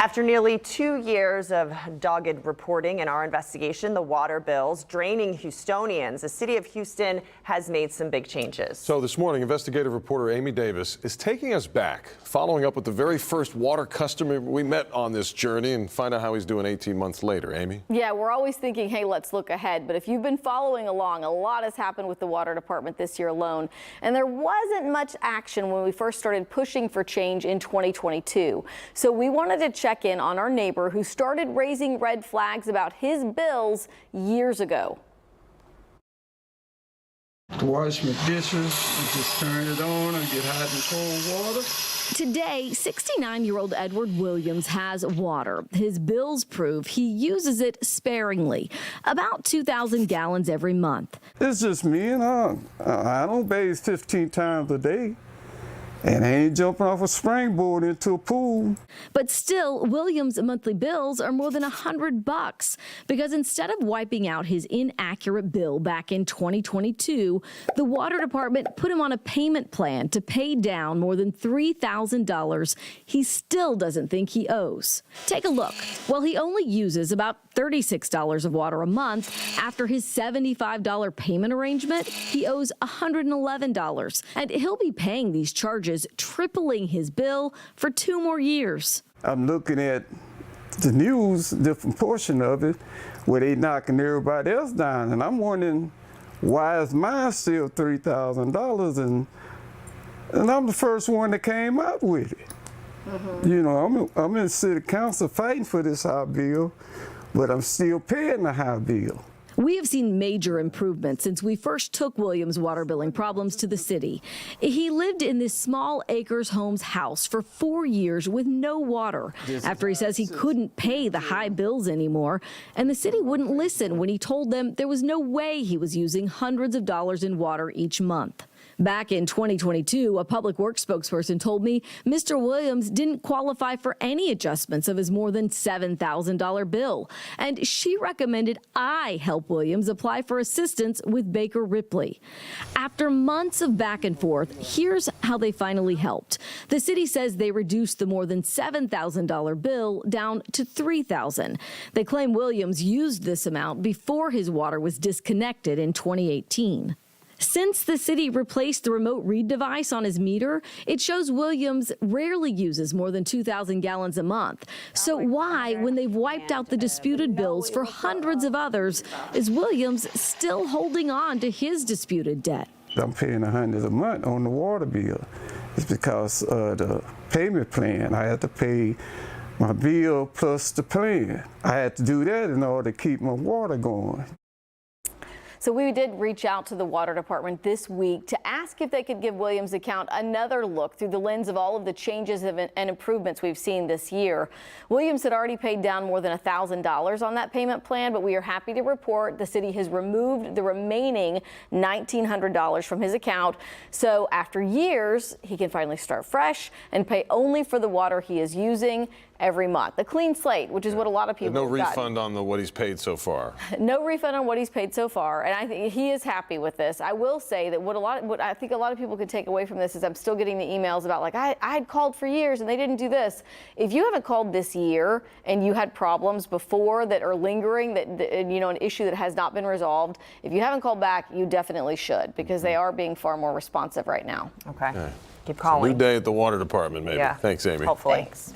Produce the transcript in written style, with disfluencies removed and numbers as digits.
After nearly 2 years of dogged reporting in our investigation, the water bills draining Houstonians, the city of Houston has made some big changes. So this morning, investigative reporter Amy Davis is taking us back, following up with the very first water customer we met on this journey and find out how he's doing 18 months later. Amy? Yeah, we're always thinking, hey, let's look ahead. But if you've been following along, a lot has happened with the water department this year alone. And there wasn't much action when we first started pushing for change in 2022. So we wanted to check in on our neighbor who started raising red flags about his bills years ago. To wash my dishes, I just turn it on and get hot and cold water. Today, 69-year-old Edward Williams has water. His bills prove he uses it sparingly, about 2,000 gallons every month. It's just me and I don't bathe 15 times a day. And I ain't jumping off a springboard into a pool. But still, Williams' monthly bills are more than $100 because instead of wiping out his inaccurate bill back in 2022, the water department put him on a payment plan to pay down more than $3,000 he still doesn't think he owes. Take a look. While he only uses about $36 of water a month, after his $75 payment arrangement, he owes $111, and he'll be paying these charges, tripling his bill for 2 more years. I'm looking at the news, different portion of it, where they knocking everybody else down, and I'm wondering, why is mine still $3,000? And I'm the first one that came out with it. You know, I'm in city council fighting for this high bill, but I'm still paying the high bill. We have seen major improvements since we first took Williams' water billing problems to the city. He lived in this small Acres Homes house for 4 years with no water after he says he couldn't pay the high bills anymore, and the city wouldn't listen when he told them there was no way he was using hundreds of dollars in water each month. Back in 2022, a public works spokesperson told me Mr. Williams didn't qualify for any adjustments of his more than $7,000 bill, and she recommended I help Williams apply for assistance with Baker Ripley. After months of back and forth, here's how they finally helped. The city says they reduced the more than $7,000 bill down to $3,000. They claim Williams used this amount before his water was disconnected in 2018. Since the city replaced the remote read device on his meter, it shows Williams rarely uses more than 2,000 gallons a month. So why, when they've wiped out the disputed bills for hundreds of others, is Williams still holding on to his disputed debt? I'm paying $100 a month on the water bill. It's because of the payment plan. I had to pay my bill plus the plan. I had to do that in order to keep my water going. So we did reach out to the water department this week to ask if they could give Williams' account another look through the lens of all of the changes and improvements we've seen this year. Williams had already paid down more than $1,000 on that payment plan, but we are happy to report the city has removed the remaining $1,900 from his account. So after years, he can finally start fresh and pay only for the water he is using every month. A clean slate, which is what a lot of people No have refund on what he's paid so far. No refund on what he's paid so far, and I think he is happy with this. I will say that what I think a lot of people could take away from this is I'm still getting the emails about like I had called for years and they didn't do this. If you haven't called this year and you had problems before that are lingering, that you know, an issue that has not been resolved, if you haven't called back, you definitely should, because they are being far more responsive right now. Okay. Yeah. Keep calling. New day at the water department, maybe. Yeah. Thanks, Amy. Hopefully. Thanks.